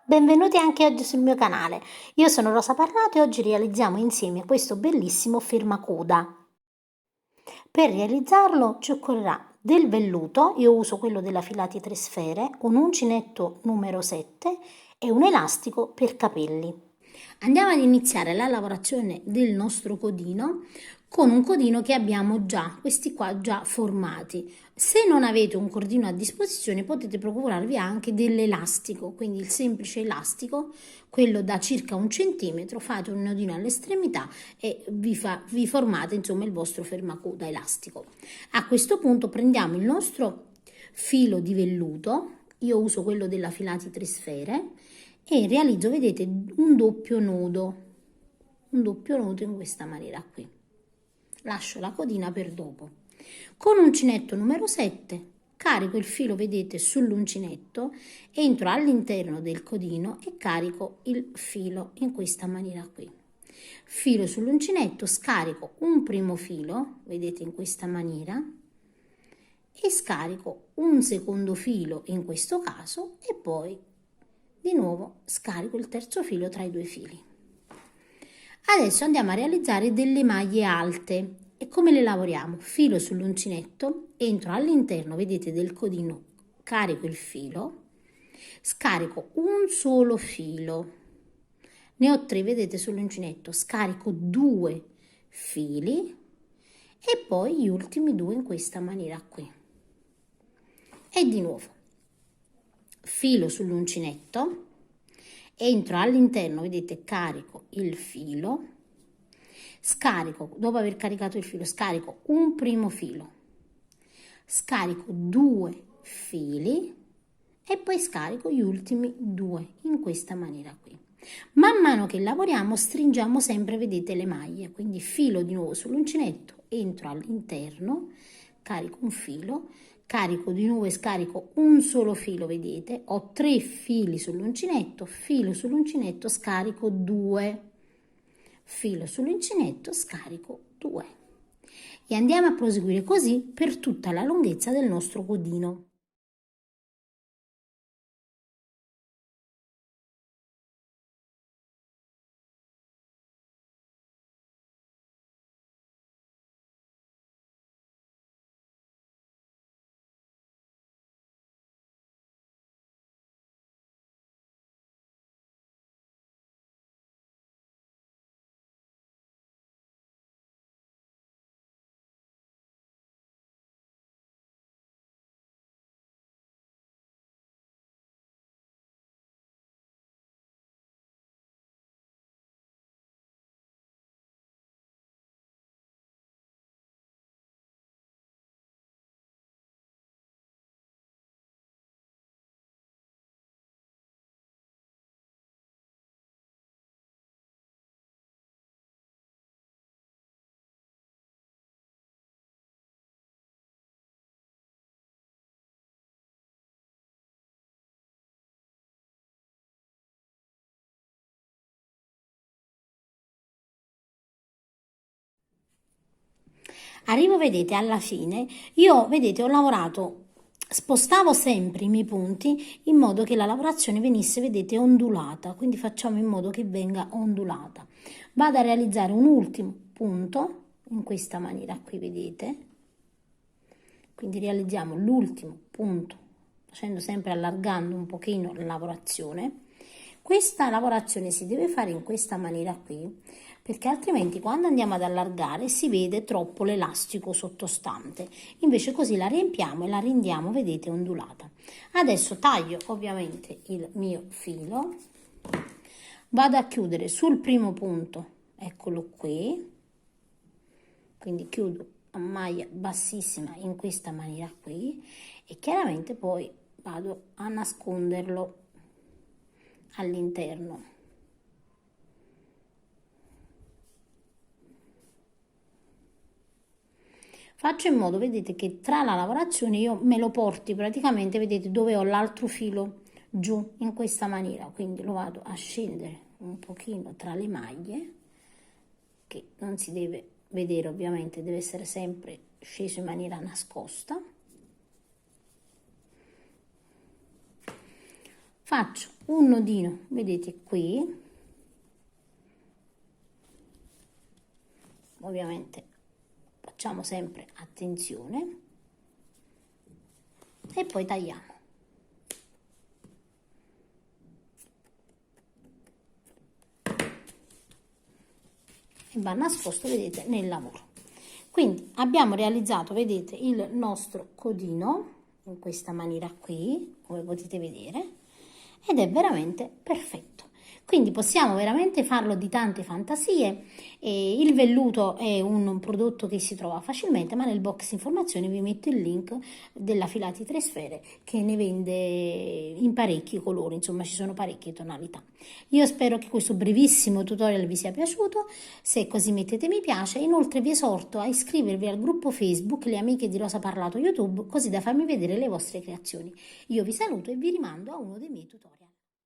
Benvenuti anche oggi sul mio canale. Io sono Rosa Parlato e oggi realizziamo insieme questo bellissimo fermacoda. Per realizzarlo ci occorrerà del velluto, io uso quello della Filati 3 Sfere, un uncinetto numero 7 e un elastico per capelli. Andiamo ad iniziare la lavorazione del nostro codino con un codino che abbiamo già, questi qua già formati. Se non avete un cordino a disposizione potete procurarvi anche dell'elastico, quindi il semplice elastico, quello da circa 1 centimetro, fate un nodino all'estremità e vi formate insomma il vostro fermacoda elastico. A questo punto prendiamo il nostro filo di velluto, io uso quello della Filati 3 Sfere, e realizzo, vedete, un doppio nodo in questa maniera qui. Lascio la codina per dopo. Con uncinetto numero 7 carico il filo, vedete, sull'uncinetto, entro all'interno del codino e carico il filo in questa maniera qui. Filo sull'uncinetto, scarico un primo filo, vedete, in questa maniera, e scarico un secondo filo in questo caso e poi di nuovo scarico il terzo filo tra i due fili. Adesso andiamo a realizzare delle maglie alte. E come le lavoriamo? Filo sull'uncinetto, entro all'interno, vedete, del codino, carico il filo, scarico un solo filo, ne ho 3, vedete, sull'uncinetto, scarico 2 fili e poi gli ultimi 2 in questa maniera qui. E di nuovo, filo sull'uncinetto, entro all'interno, vedete, carico il filo, scarico, dopo aver caricato il filo, scarico un primo filo, scarico 2 fili e poi scarico gli ultimi 2 in questa maniera qui. Man mano che lavoriamo stringiamo sempre, vedete, le maglie, quindi filo di nuovo sull'uncinetto, entro all'interno, carico un filo, carico di nuovo e scarico un solo filo, vedete, ho 3 fili sull'uncinetto, filo sull'uncinetto, scarico 2, filo sull'uncinetto, scarico 2 e andiamo a proseguire così per tutta la lunghezza del nostro codino. Arrivo, vedete, alla fine, io, vedete, ho lavorato, spostavo sempre i miei punti in modo che la lavorazione venisse, vedete, ondulata, quindi facciamo in modo che venga ondulata. Vado a realizzare un ultimo punto in questa maniera qui, vedete, quindi realizziamo l'ultimo punto facendo sempre, allargando un pochino la lavorazione. Questa lavorazione si deve fare in questa maniera qui, perché altrimenti quando andiamo ad allargare si vede troppo l'elastico sottostante, invece così la riempiamo e la rendiamo, vedete, ondulata. Adesso taglio ovviamente il mio filo, vado a chiudere sul primo punto, eccolo qui, quindi chiudo a maglia bassissima in questa maniera qui e chiaramente poi vado a nasconderlo all'interno. Faccio in modo, vedete, che tra la lavorazione io me lo porti praticamente, vedete, dove ho l'altro filo giù in questa maniera, quindi lo vado a scendere un pochino tra le maglie, che non si deve vedere ovviamente, deve essere sempre sceso in maniera nascosta. Faccio un nodino, vedete qui, ovviamente facciamo sempre attenzione e poi tagliamo. E va nascosto, vedete, nel lavoro. Quindi abbiamo realizzato, vedete, il nostro codino in questa maniera qui, come potete vedere, ed è veramente perfetto. Quindi possiamo veramente farlo di tante fantasie. E il velluto è un prodotto che si trova facilmente, ma nel box informazioni vi metto il link della Filati 3 Sfere che ne vende in parecchi colori, insomma ci sono parecchie tonalità. Io spero che questo brevissimo tutorial vi sia piaciuto, se è così mettete mi piace, inoltre vi esorto a iscrivervi al gruppo Facebook Le Amiche di Rosa Parlato YouTube, così da farmi vedere le vostre creazioni. Io vi saluto e vi rimando a uno dei miei tutorial.